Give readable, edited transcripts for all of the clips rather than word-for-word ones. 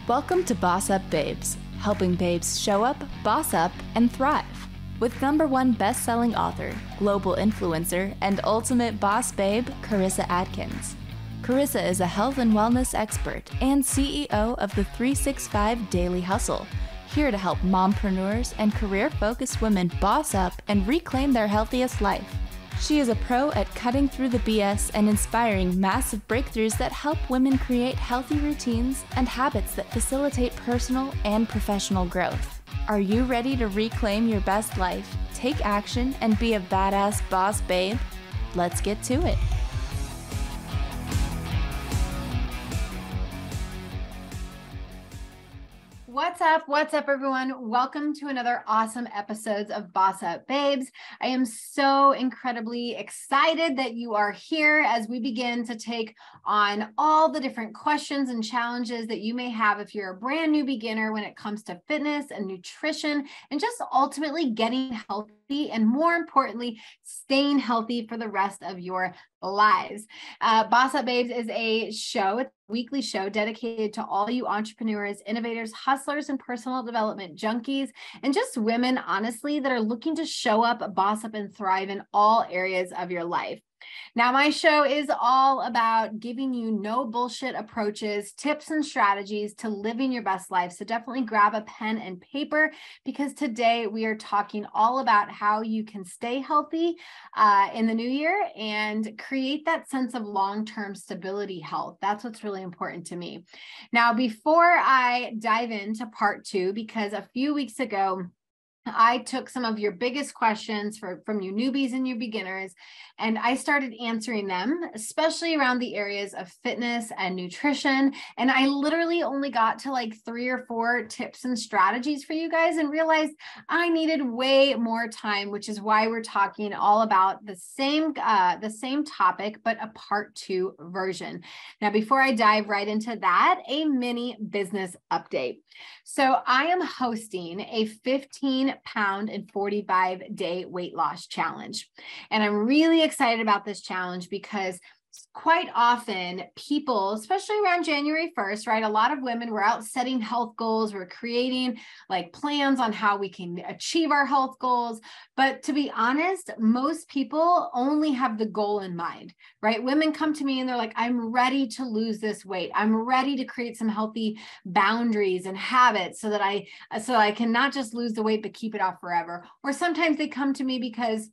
Welcome to BossUp Babes, helping babes show up, boss up, and thrive. With #1 best-selling author, global influencer, and ultimate boss babe, Karissa Adkins. Karissa is a health and wellness expert and CEO of the 365 Daily Hustle, here to help mompreneurs and career-focused women boss up and reclaim their healthiest life. She is a pro at cutting through the BS and inspiring massive breakthroughs that help women create healthy routines and habits that facilitate personal and professional growth. Are you ready to reclaim your best life, take action, and be a badass boss babe? Let's get to it. What's up, everyone? Welcome to another awesome episode of BossUp Babes. I am so incredibly excited that you are here as we begin to take on all the different questions and challenges that you may have if you're a brand new beginner when it comes to fitness and nutrition and just ultimately getting healthy and, more importantly, staying healthy for the rest of your lives. BossUp Babes is a show, it's a weekly show dedicated to all you entrepreneurs, innovators, hustlers, and personal development junkies, and just women, honestly, that are looking to show up, boss up, and thrive in all areas of your life. Now, my show is all about giving you no bullshit approaches, tips, and strategies to living your best life. So definitely grab a pen and paper, because today we are talking all about how you can stay healthy in the new year and create that sense of long-term stability health. That's what's really important to me. Now, before I dive into part 2, because a few weeks ago, I took some of your biggest questions from you newbies and you beginners, and I started answering them, especially around the areas of fitness and nutrition. And I literally only got to like 3 or 4 tips and strategies for you guys and realized I needed way more time, which is why we're talking all about the same topic, but a part 2 version. Now, before I dive right into that, a mini business update. So I am hosting a 15-pound and 45-day weight loss challenge. And I'm really excited about this challenge because quite often people, especially around January 1st, right? A lot of women, we're out setting health goals. We're creating like plans on how we can achieve our health goals. But to be honest, most people only have the goal in mind, right? Women come to me and they're like, I'm ready to lose this weight. I'm ready to create some healthy boundaries and habits so that I can not just lose the weight, but keep it off forever. Or sometimes they come to me because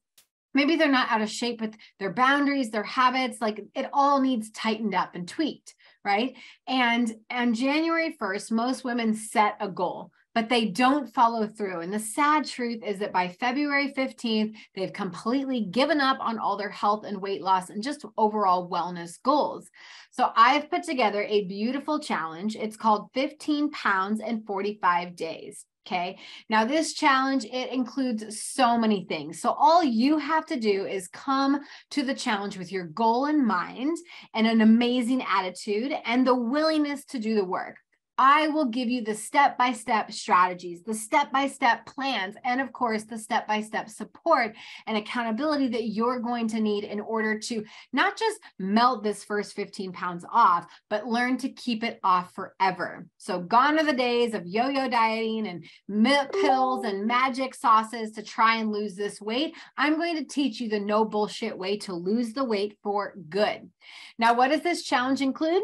maybe they're not out of shape with their boundaries, their habits, like it all needs tightened up and tweaked, right? And on January 1st, most women set a goal, but they don't follow through. And the sad truth is that by February 15th, they've completely given up on all their health and weight loss and just overall wellness goals. So I've put together a beautiful challenge. It's called 15 pounds and 45 days. Okay. Now this challenge, it includes so many things. So all you have to do is come to the challenge with your goal in mind and an amazing attitude and the willingness to do the work. I will give you the step-by-step strategies, the step-by-step plans, and of course, the step-by-step support and accountability that you're going to need in order to not just melt this first 15 pounds off, but learn to keep it off forever. So gone are the days of yo-yo dieting and milk pills and magic sauces to try and lose this weight. I'm going to teach you the no bullshit way to lose the weight for good. Now, what does this challenge include?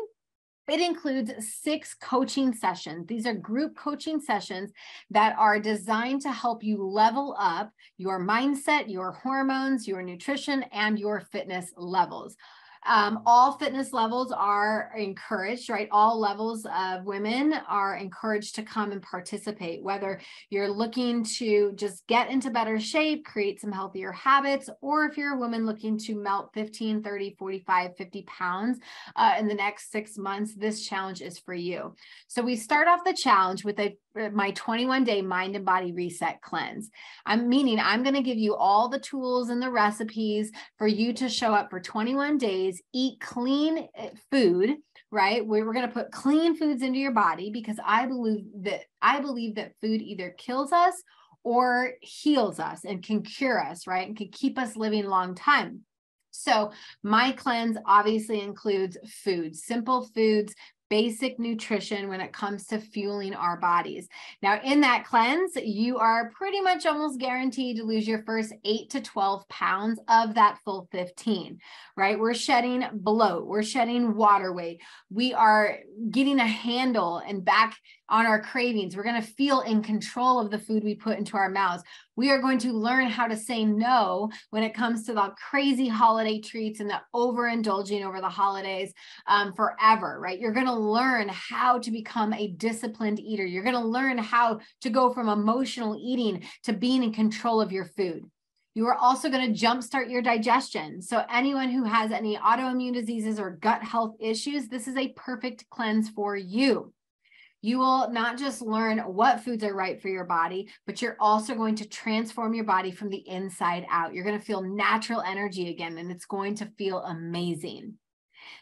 It includes 6 coaching sessions. These are group coaching sessions that are designed to help you level up your mindset, your hormones, your nutrition, and your fitness levels. All fitness levels are encouraged, right? All levels of women are encouraged to come and participate, whether you're looking to just get into better shape, create some healthier habits, or if you're a woman looking to melt 15, 30, 45, 50 pounds in the next 6 months, this challenge is for you. So we start off the challenge with my 21-day mind and body reset cleanse. I'm going to give you all the tools and the recipes for you to show up for 21 days, eat clean food, right? We're going to put clean foods into your body because I believe that food either kills us or heals us and can cure us, right? And can keep us living a long time. So my cleanse obviously includes foods, simple foods, basic nutrition when it comes to fueling our bodies. Now, in that cleanse, you are pretty much almost guaranteed to lose your first 8 to 12 pounds of that full 15, right? We're shedding bloat, we're shedding water weight, we are getting a handle and back on our cravings. We're going to feel in control of the food we put into our mouths. We are going to learn how to say no when it comes to the crazy holiday treats and the overindulging over the holidays forever, right? You're going to learn how to become a disciplined eater. You're going to learn how to go from emotional eating to being in control of your food. You are also going to jumpstart your digestion. So anyone who has any autoimmune diseases or gut health issues, this is a perfect cleanse for you. You will not just learn what foods are right for your body, but you're also going to transform your body from the inside out. You're going to feel natural energy again, and it's going to feel amazing.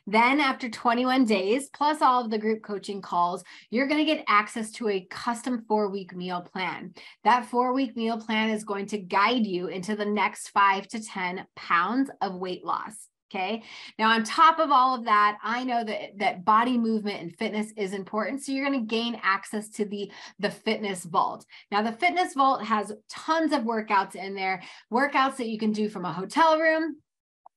Then after 21 days, plus all of the group coaching calls, you're going to get access to a custom 4-week meal plan. That 4-week meal plan is going to guide you into the next 5 to 10 pounds of weight loss. Okay. Now, on top of all of that, I know that body movement and fitness is important. So you're going to gain access to the fitness vault. Now, the fitness vault has tons of workouts in there, workouts that you can do from a hotel room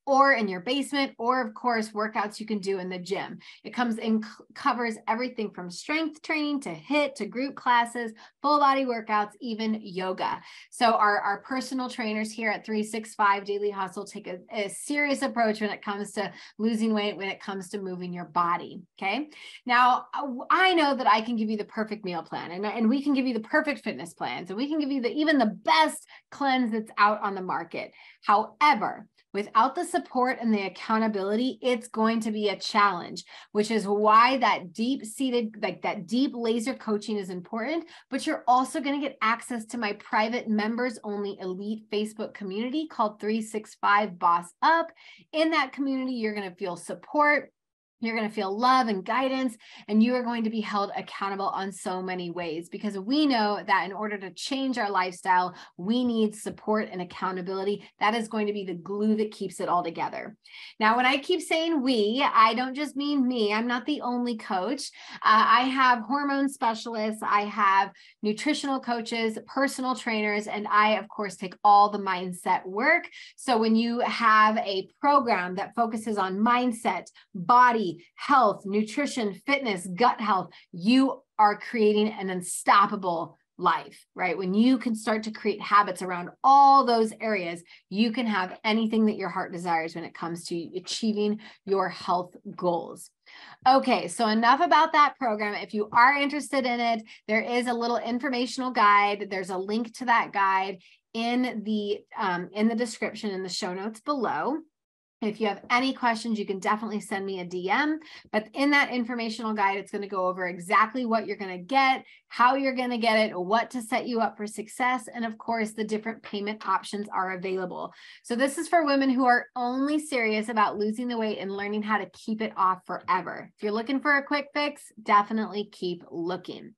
or in your basement, or of course, workouts you can do in the gym. It covers everything from strength training to HIIT to group classes, full body workouts, even yoga. So our personal trainers here at 365 Daily Hustle take a serious approach when it comes to losing weight, when it comes to moving your body. Okay. Now, I know that I can give you the perfect meal plan, and we can give you the perfect fitness plans, and we can give you even the best cleanse that's out on the market. However, without the support and the accountability, it's going to be a challenge, which is why that deep-seated, like that deep laser coaching is important. But you're also going to get access to my private members only elite Facebook community called 365 Boss Up. In that community, you're going to feel support. You're going to feel love and guidance, and you are going to be held accountable on so many ways, because we know that in order to change our lifestyle, we need support and accountability. That is going to be the glue that keeps it all together. Now, when I keep saying we, I don't just mean me. I'm not the only coach. I have hormone specialists. I have nutritional coaches, personal trainers, and I, of course, take all the mindset work. So when you have a program that focuses on mindset, body, health, nutrition, fitness, gut health, you are creating an unstoppable life, right? When you can start to create habits around all those areas, you can have anything that your heart desires when it comes to achieving your health goals. Okay, so enough about that program. If you are interested in it, there is a little informational guide. There's a link to that guide in the description in the show notes below. If you have any questions, you can definitely send me a DM. But in that informational guide, it's going to go over exactly what you're going to get, how you're going to get it, what to set you up for success, and of course, the different payment options are available. So this is for women who are only serious about losing the weight and learning how to keep it off forever. If you're looking for a quick fix, definitely keep looking.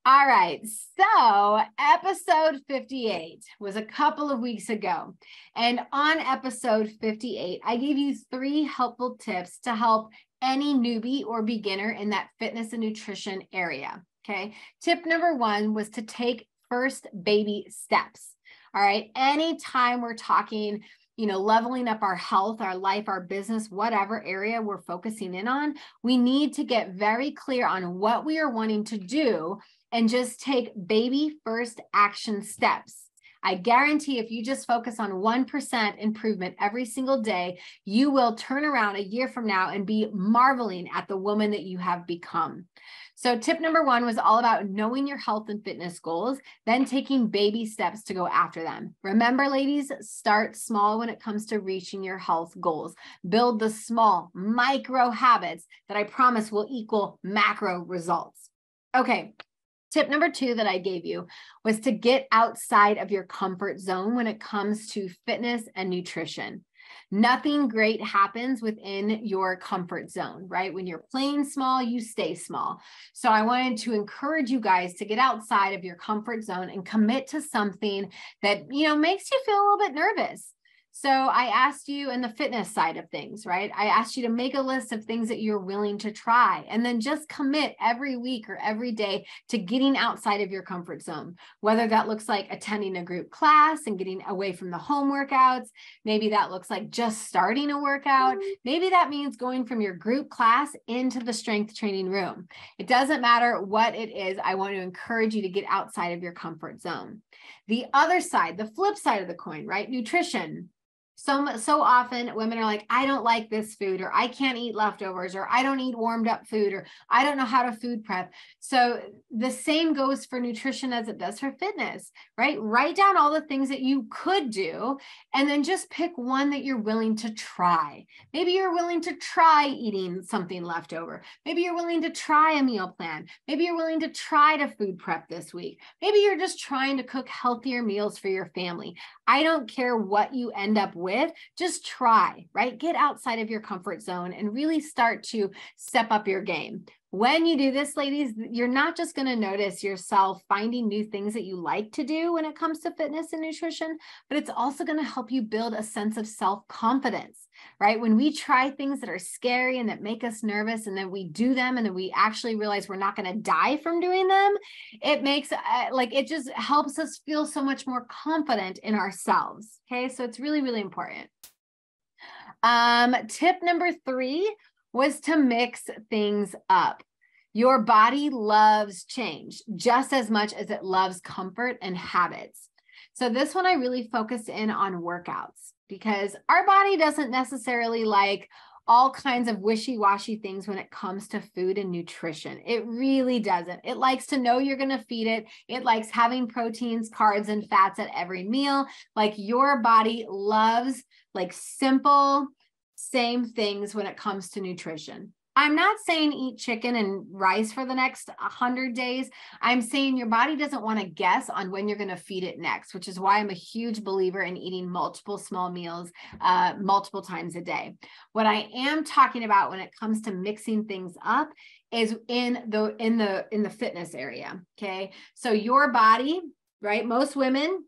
All right, so episode 58 was a couple of weeks ago. And on episode 58, I gave you 3 helpful tips to help any newbie or beginner in that fitness and nutrition area, okay? Tip number 1 was to take first baby steps, all right? Anytime we're talking, leveling up our health, our life, our business, whatever area we're focusing in on, we need to get very clear on what we are wanting to do and just take baby first action steps. I guarantee if you just focus on 1% improvement every single day, you will turn around a year from now and be marveling at the woman that you have become. So tip number 1 was all about knowing your health and fitness goals, then taking baby steps to go after them. Remember, ladies, start small when it comes to reaching your health goals. Build the small micro habits that I promise will equal macro results. Okay. Tip number 2 that I gave you was to get outside of your comfort zone when it comes to fitness and nutrition. Nothing great happens within your comfort zone, right? When you're playing small, you stay small. So I wanted to encourage you guys to get outside of your comfort zone and commit to something that, makes you feel a little bit nervous. So I asked you in the fitness side of things, right? I asked you to make a list of things that you're willing to try, and then just commit every week or every day to getting outside of your comfort zone, whether that looks like attending a group class and getting away from the home workouts. Maybe that looks like just starting a workout. Maybe that means going from your group class into the strength training room. It doesn't matter what it is. I want to encourage you to get outside of your comfort zone. The other side, the flip side of the coin, right? Nutrition. So often women are like, I don't like this food, or I can't eat leftovers, or I don't eat warmed up food, or I don't know how to food prep. So the same goes for nutrition as it does for fitness, right? Write down all the things that you could do, and then just pick one that you're willing to try. Maybe you're willing to try eating something leftover. Maybe you're willing to try a meal plan. Maybe you're willing to try to food prep this week. Maybe you're just trying to cook healthier meals for your family. I don't care what you end up with, just try, right? Get outside of your comfort zone and really start to step up your game. When you do this, ladies, you're not just going to notice yourself finding new things that you like to do when it comes to fitness and nutrition, but it's also going to help you build a sense of self-confidence, right? When we try things that are scary and that make us nervous, and then we do them, and then we actually realize we're not going to die from doing them, it makes it just helps us feel so much more confident in ourselves. Okay. So it's really, really important. Tip number 3 was to mix things up. Your body loves change just as much as it loves comfort and habits. So this one I really focused in on workouts, because our body doesn't necessarily like all kinds of wishy-washy things when it comes to food and nutrition. It really doesn't. It likes to know you're going to feed it. It likes having proteins, carbs, and fats at every meal. Like, your body loves like simple, same things when it comes to nutrition. I'm not saying eat chicken and rice for the next 100 days. I'm saying your body doesn't want to guess on when you're going to feed it next, which is why I'm a huge believer in eating multiple small meals multiple times a day. What I am talking about when it comes to mixing things up is in the fitness area. Okay. So your body, right? Most women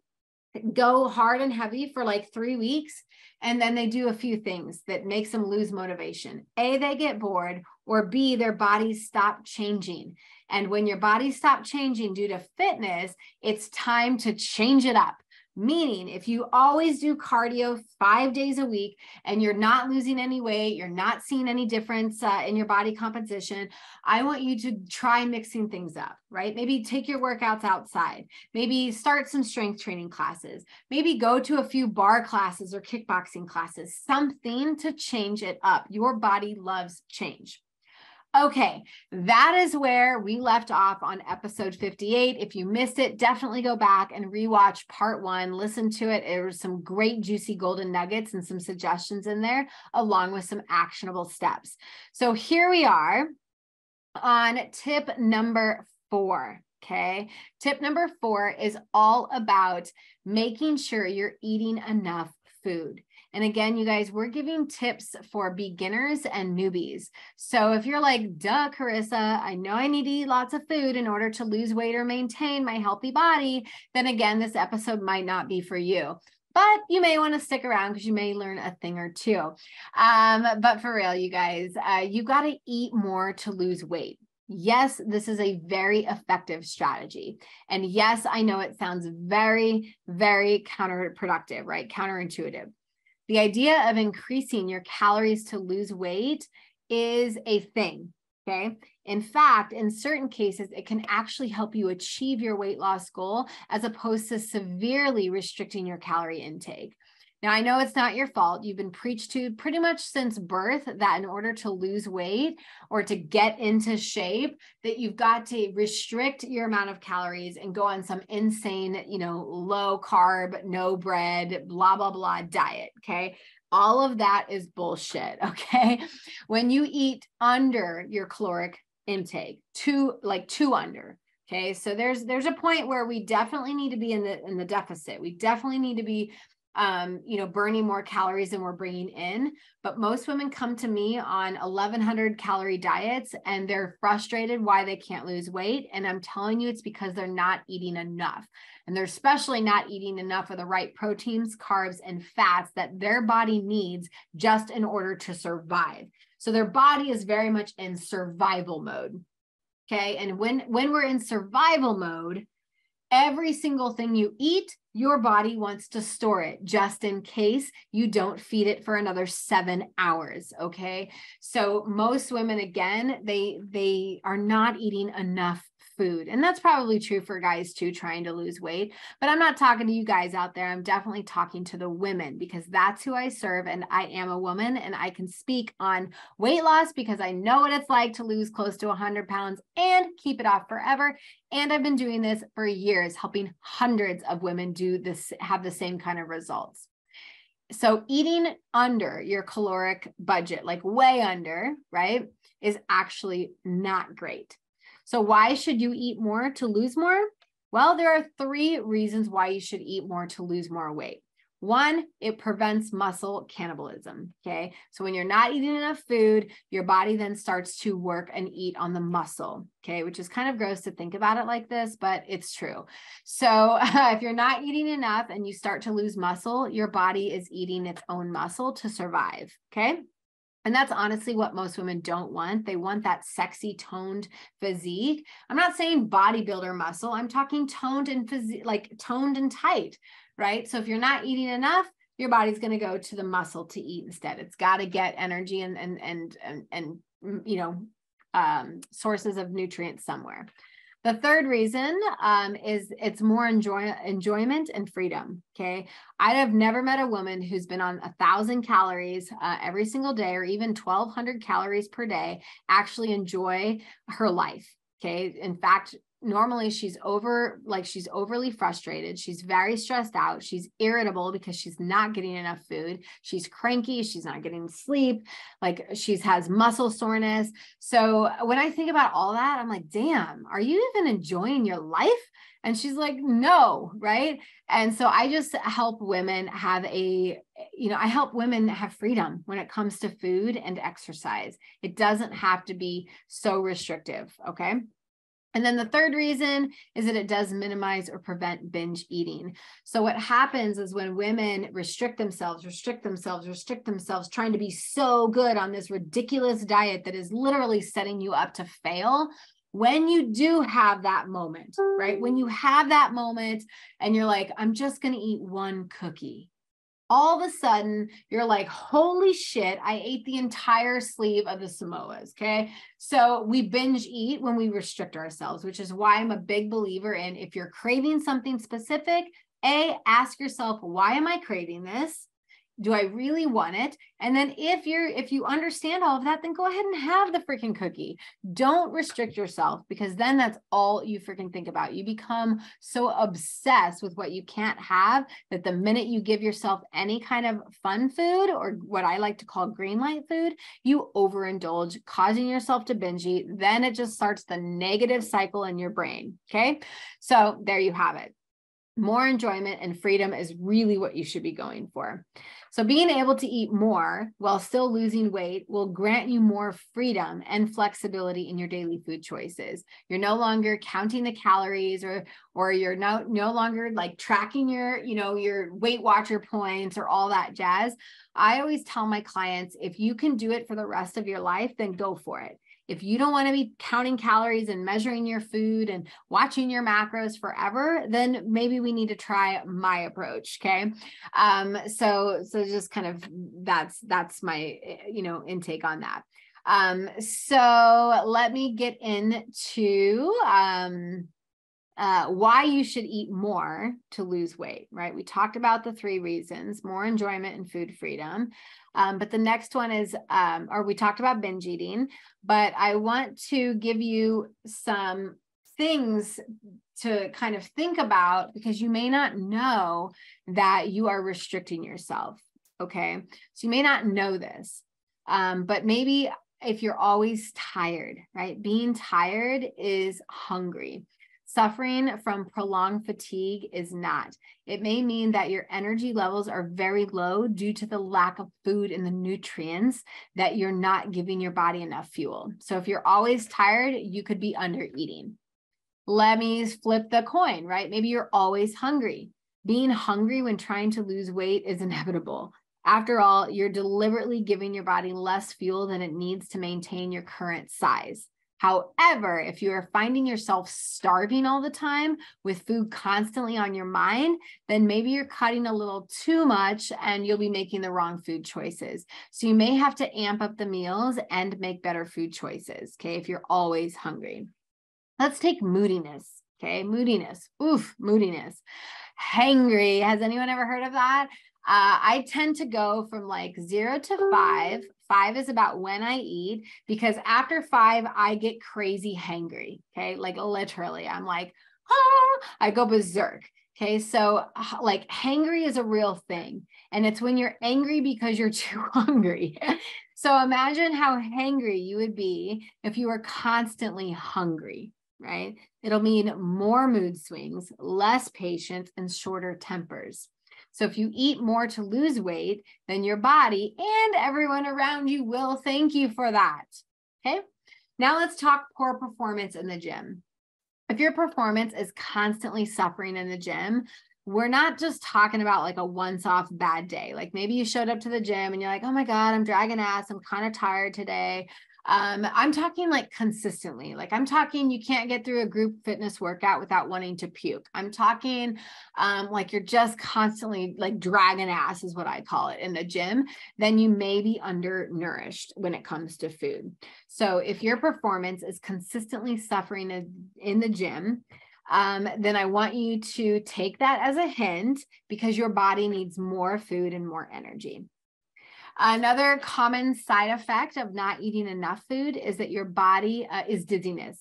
go hard and heavy for like 3 weeks, and then they do a few things that makes them lose motivation. A, they get bored, or B, their bodies stop changing. And when your body stops changing due to fitness, it's time to change it up. Meaning, if you always do cardio 5 days a week and you're not losing any weight, you're not seeing any difference in your body composition, I want you to try mixing things up, right? Maybe take your workouts outside. Maybe start some strength training classes. Maybe go to a few bar classes or kickboxing classes, something to change it up. Your body loves change. Okay, that is where we left off on episode 58. If you missed it, definitely go back and rewatch part 1. Listen to it. There were some great juicy golden nuggets and some suggestions in there, along with some actionable steps. So here we are on tip number 4. Okay, tip number 4 is all about making sure you're eating enough food. And again, you guys, we're giving tips for beginners and newbies. So if you're like, duh, Karissa, I know I need to eat lots of food in order to lose weight or maintain my healthy body, then again, this episode might not be for you. But you may want to stick around because you may learn a thing or two. But for real, you guys, you got to eat more to lose weight. Yes, this is a very effective strategy. And yes, I know it sounds very, very counterproductive, right? Counterintuitive. The idea of increasing your calories to lose weight is a thing, okay? In fact, in certain cases, it can actually help you achieve your weight loss goal as opposed to severely restricting your calorie intake. Now, I know it's not your fault. You've been preached to pretty much since birth that in order to lose weight or to get into shape, that you've got to restrict your amount of calories and go on some insane, low carb, no bread, blah, blah, blah diet. Okay. All of that is bullshit. Okay. When you eat under your caloric intake, two under. Okay. So there's a point where we definitely need to be in the deficit. We definitely need to be burning more calories than we're bringing in. But most women come to me on 1,100 calorie diets and they're frustrated why they can't lose weight. And I'm telling you, it's because they're not eating enough. And they're especially not eating enough of the right proteins, carbs, and fats that their body needs just in order to survive. So their body is very much in survival mode. Okay. And when we're in survival mode, every single thing you eat, your body wants to store it just in case you don't feed it for another 7 hours. Okay. So most women, again, they are not eating enough food. And that's probably true for guys too, trying to lose weight. But I'm not talking to you guys out there. I'm definitely talking to the women because that's who I serve. And I am a woman and I can speak on weight loss because I know what it's like to lose close to 100 pounds and keep it off forever. And I've been doing this for years, helping hundreds of women do this, have the same kind of results. So eating under your caloric budget, like way under, right, is actually not great. So why should you eat more to lose more? Well, there are 3 reasons why you should eat more to lose more weight. 1, it prevents muscle cannibalism. Okay. So when you're not eating enough food, your body then starts to work and eat on the muscle. Okay. Which is kind of gross to think about it like this, but it's true. So if you're not eating enough and you start to lose muscle, your body is eating its own muscle to survive. Okay. And that's honestly what most women don't want. They want that sexy toned physique. I'm not saying bodybuilder muscle. I'm talking toned and physique, like toned and tight, right? So if you're not eating enough, your body's going to go to the muscle to eat instead. It's got to get energy and sources of nutrients somewhere. The third reason is it's more enjoyment and freedom. Okay. I have never met a woman who's been on 1,000 calories every single day, or even 1,200 calories per day, actually enjoy her life. Okay. In fact, normally she's overly frustrated. She's very stressed out. She's irritable because she's not getting enough food. She's cranky. She's not getting sleep. Like she has muscle soreness. So when I think about all that, I'm like, damn, are you even enjoying your life? And she's like, no, right? And so I just help women have freedom when it comes to food and exercise. It doesn't have to be so restrictive. Okay. And then the third reason is that it does minimize or prevent binge eating. So what happens is when women restrict themselves, trying to be so good on this ridiculous diet that is literally setting you up to fail, when you do have that moment, right? When you have that moment and you're like, I'm just going to eat one cookie. All of a sudden, you're like, holy shit, I ate the entire sleeve of the Samoas, okay? So we binge eat when we restrict ourselves, which is why I'm a big believer in if you're craving something specific, ask yourself, why am I craving this? Do I really want it? And then if you understand all of that, then go ahead and have the freaking cookie. Don't restrict yourself because then that's all you freaking think about. You become so obsessed with what you can't have that the minute you give yourself any kind of fun food or what I like to call green light food, you overindulge, causing yourself to binge eat. Then it just starts the negative cycle in your brain. Okay. So there you have it. More enjoyment and freedom is really what you should be going for. So being able to eat more while still losing weight will grant you more freedom and flexibility in your daily food choices. You're no longer counting the calories or you're no longer like tracking your Weight Watcher points or all that jazz. I always tell my clients, if you can do it for the rest of your life, then go for it. If you don't want to be counting calories and measuring your food and watching your macros forever, then maybe we need to try my approach. Okay. So just kind of, that's my, intake on that. So let me get into, why you should eat more to lose weight, right? We talked about the 3 reasons: more enjoyment and food freedom. But the next one is, we talked about binge eating, but I want to give you some things to kind of think about because you may not know that you are restricting yourself. Okay. So you may not know this, but maybe if you're always tired, right? Being tired is hungry. Suffering from prolonged fatigue is not. It may mean that your energy levels are very low due to the lack of food and the nutrients that you're not giving your body enough fuel. So if you're always tired, you could be under eating. Let me flip the coin, right? Maybe you're always hungry. Being hungry when trying to lose weight is inevitable. After all, you're deliberately giving your body less fuel than it needs to maintain your current size. However, if you are finding yourself starving all the time with food constantly on your mind, then maybe you're cutting a little too much and you'll be making the wrong food choices. So you may have to amp up the meals and make better food choices, okay, if you're always hungry. Let's take moodiness, okay? Moodiness. Oof, moodiness. Hangry. Has anyone ever heard of that? I tend to go from like 0 to 5. 5 is about when I eat, because after 5, I get crazy hangry, okay? Like literally, I'm like, I go berserk. Okay, so like hangry is a real thing. And it's when you're angry because you're too hungry. So imagine how hangry you would be if you were constantly hungry, right? It'll mean more mood swings, less patience, and shorter tempers. So if you eat more to lose weight, then your body and everyone around you will thank you for that. Okay, now let's talk poor performance in the gym. If your performance is constantly suffering in the gym, we're not just talking about like a once-off bad day. Like maybe you showed up to the gym and you're like, oh my God, I'm dragging ass. I'm kind of tired today. I'm talking like consistently. Like I'm talking, you can't get through a group fitness workout without wanting to puke. I'm talking like you're just constantly like dragging ass is what I call it in the gym. Then you may be undernourished when it comes to food. So if your performance is consistently suffering in the gym, then I want you to take that as a hint, because your body needs more food and more energy. Another common side effect of not eating enough food is that your body is dizziness.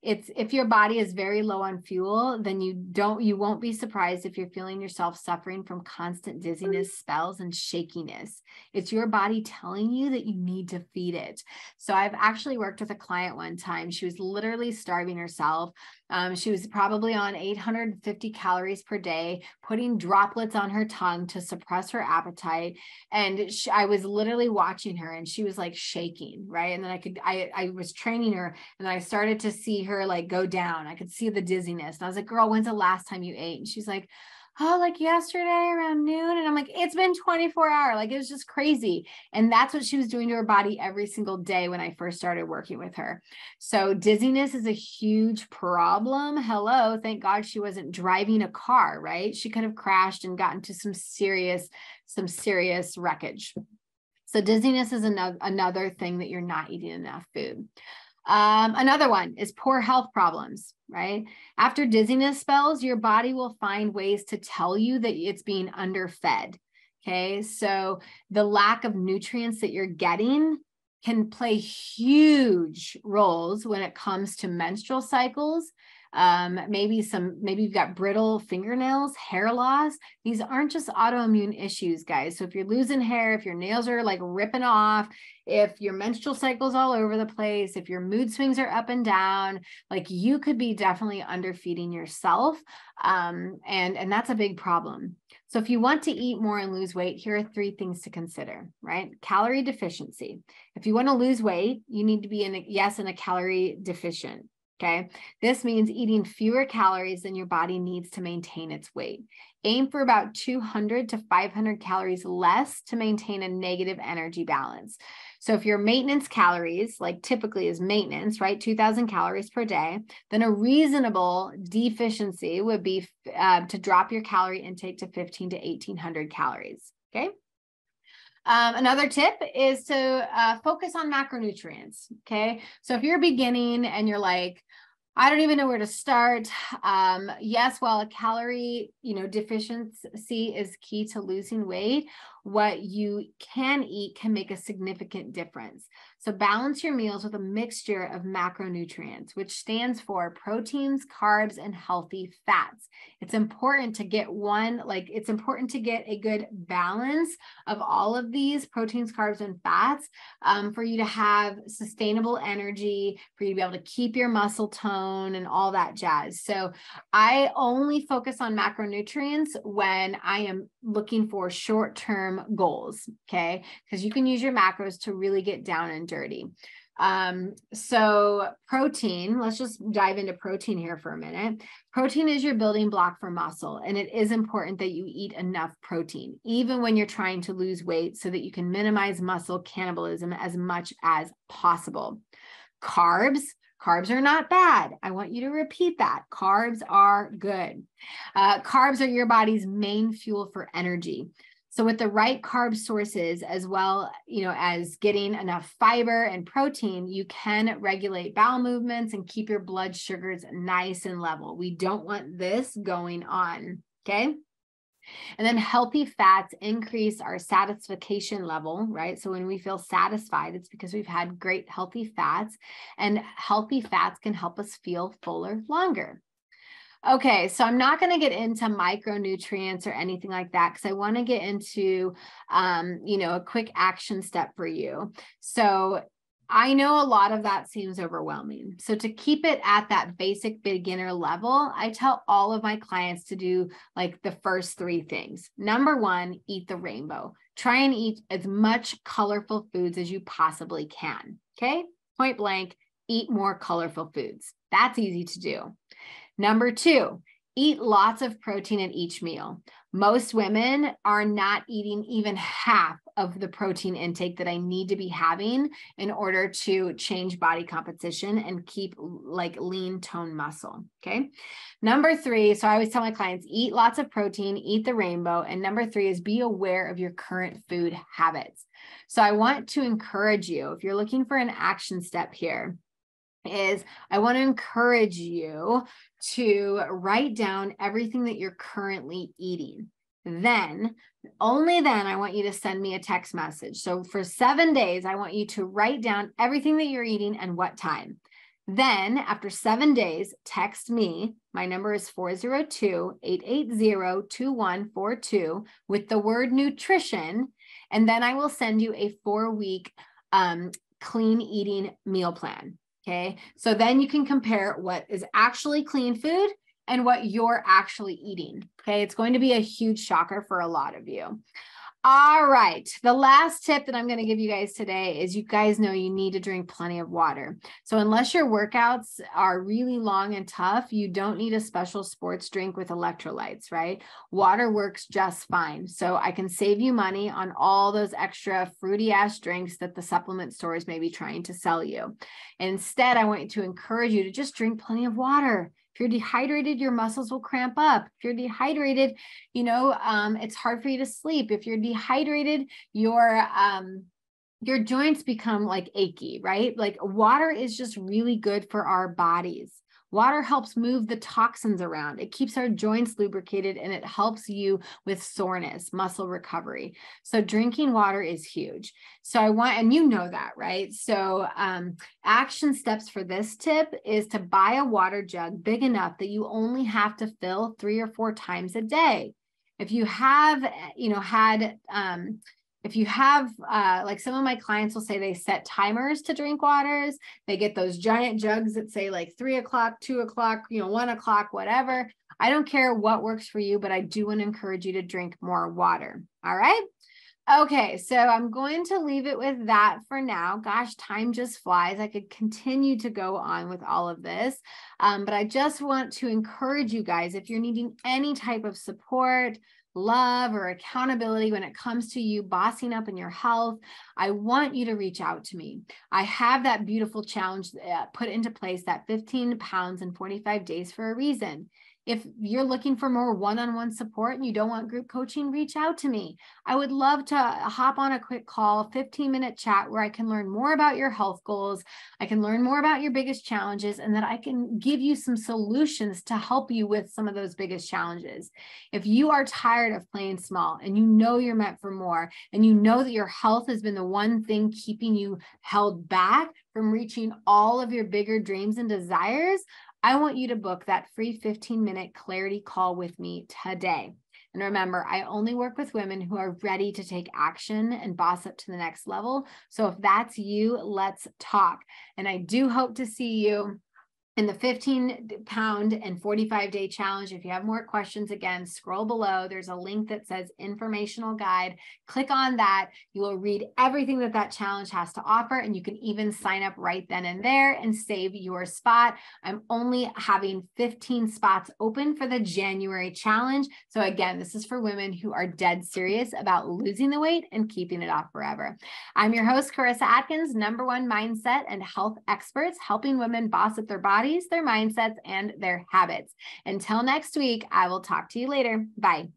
If your body is very low on fuel, then you won't be surprised if you're feeling yourself suffering from constant dizziness, spells, and shakiness. It's your body telling you that you need to feed it. So I've actually worked with a client one time. She was literally starving herself. She was probably on 850 calories per day, putting droplets on her tongue to suppress her appetite. And I was literally watching her and she was like shaking, right? And then I was training her and I started to see her like go down. I could see the dizziness. And I was like, girl, when's the last time you ate? And she's like, oh, like yesterday around noon. And I'm like, it's been 24 hours. Like, it was just crazy. And that's what she was doing to her body every single day when I first started working with her. So dizziness is a huge problem. Hello. Thank God she wasn't driving a car, right? She could have crashed and gotten to some serious wreckage. So dizziness is another thing that you're not eating enough food. Another one is poor health problems, right? After dizziness spells, your body will find ways to tell you that it's being underfed. Okay. So the lack of nutrients that you're getting can play huge roles when it comes to menstrual cycles. Maybe you've got brittle fingernails, hair loss. These aren't just autoimmune issues, guys. So if you're losing hair, if your nails are like ripping off, if your menstrual cycle's all over the place, if your mood swings are up and down, like you could be definitely underfeeding yourself. And that's a big problem. So if you want to eat more and lose weight, here are 3 things to consider, right? Calorie deficiency. If you want to lose weight, you need to be in a calorie deficient. Okay. This means eating fewer calories than your body needs to maintain its weight. Aim for about 200 to 500 calories less to maintain a negative energy balance. So if your maintenance calories, like typically is maintenance, right? 2,000 calories per day, then a reasonable deficiency would be to drop your calorie intake to 1,500 to 1,800 calories. Okay. Another tip is to focus on macronutrients. Okay. So if you're beginning and you're like, I don't even know where to start. Yes, while a calorie, deficiency is key to losing weight, what you can eat can make a significant difference. So balance your meals with a mixture of macronutrients, which stands for proteins, carbs, and healthy fats. It's important to get a good balance of all of these proteins, carbs, and fats for you to have sustainable energy, for you to be able to keep your muscle tone, tone and all that jazz. So I only focus on macronutrients when I am looking for short-term goals, okay? Because you can use your macros to really get down and dirty. So protein, let's just dive into protein here for a minute. Protein is your building block for muscle, and it is important that you eat enough protein, even when you're trying to lose weight, so that you can minimize muscle cannibalism as much as possible. Carbs are not bad. I want you to repeat that. Carbs are good. Carbs are your body's main fuel for energy. So with the right carb sources, as well, as getting enough fiber and protein, you can regulate bowel movements and keep your blood sugars nice and level. We don't want this going on, okay? And then healthy fats increase our satisfaction level, right? So when we feel satisfied, it's because we've had great healthy fats, and healthy fats can help us feel fuller longer. Okay, so I'm not going to get into micronutrients or anything like that, because I want to get into, a quick action step for you. So I know a lot of that seems overwhelming. So to keep it at that basic beginner level, I tell all of my clients to do like the first 3 things. Number 1, eat the rainbow. Try and eat as much colorful foods as you possibly can. Okay, point blank, eat more colorful foods. That's easy to do. Number 2, eat lots of protein at each meal. Most women are not eating even half of the protein intake that I need to be having in order to change body composition and keep like lean tone muscle. Okay. Number 3, so I always tell my clients, eat lots of protein, eat the rainbow. And number 3 is be aware of your current food habits. So I want to encourage you, if you're looking for an action step here, is I want to encourage you to write down everything that you're currently eating. Then, only then, I want you to send me a text message. So for 7 days, I want you to write down everything that you're eating and what time. Then after 7 days, text me. My number is 402-880-2142 with the word nutrition. And then I will send you a 4-week clean eating meal plan. Okay, so then you can compare what is actually clean food and what you're actually eating. Okay, it's going to be a huge shocker for a lot of you. All right, the last tip that I'm going to give you guys today is, you guys know you need to drink plenty of water. So unless your workouts are really long and tough, you don't need a special sports drink with electrolytes, right? Water works just fine. So I can save you money on all those extra fruity ass drinks that the supplement stores may be trying to sell you. Instead, I want to encourage you to just drink plenty of water. If you're dehydrated, your muscles will cramp up. If you're dehydrated, it's hard for you to sleep. If you're dehydrated, your joints become like achy, right? Like water is just really good for our bodies. Water helps move the toxins around. It keeps our joints lubricated, and it helps you with soreness, muscle recovery. So drinking water is huge. So and you know that, right? So action steps for this tip is to buy a water jug big enough that you only have to fill 3 or 4 times a day. If you have, like some of my clients will say they set timers to drink waters. They get those giant jugs that say like 3 o'clock, 2 o'clock, 1 o'clock, whatever. I don't care what works for you, but I do want to encourage you to drink more water. All right. Okay. So I'm going to leave it with that for now. Gosh, time just flies. I could continue to go on with all of this. But I just want to encourage you guys, if you're needing any type of support, love, or accountability when it comes to you bossing up in your health, I want you to reach out to me. I have that beautiful challenge put into place, that 15 pounds in 45 days, for a reason. If you're looking for more one-on-one support and you don't want group coaching, reach out to me. I would love to hop on a quick call, 15-minute chat where I can learn more about your health goals. I can learn more about your biggest challenges, and that I can give you some solutions to help you with some of those biggest challenges. If you are tired of playing small and you know you're meant for more, and you know that your health has been the one thing keeping you held back from reaching all of your bigger dreams and desires, I want you to book that free 15-minute clarity call with me today. And remember, I only work with women who are ready to take action and boss up to the next level. So if that's you, let's talk. And I do hope to see you in the 15-pound and 45-day challenge. If you have more questions, again, scroll below. There's a link that says informational guide. Click on that. You will read everything that challenge has to offer, and you can even sign up right then and there and save your spot. I'm only having 15 spots open for the January challenge. So again, this is for women who are dead serious about losing the weight and keeping it off forever. I'm your host, Karissa Atkins, #1 mindset and health experts, helping women boss up their bodies, their mindsets, and their habits. Until next week, I will talk to you later. Bye.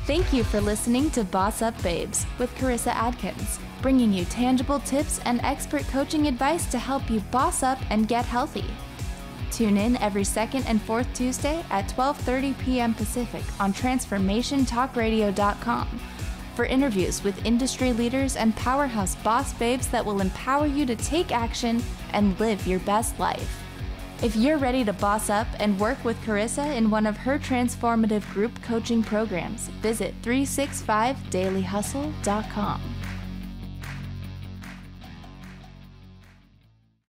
Thank you for listening to Boss Up Babes with Karissa Atkins, bringing you tangible tips and expert coaching advice to help you boss up and get healthy. Tune in every second and fourth Tuesday at 12:30 p.m. Pacific on transformationtalkradio.com for interviews with industry leaders and powerhouse boss babes that will empower you to take action and live your best life. If you're ready to boss up and work with Karissa in one of her transformative group coaching programs, visit 365dailyhustle.com.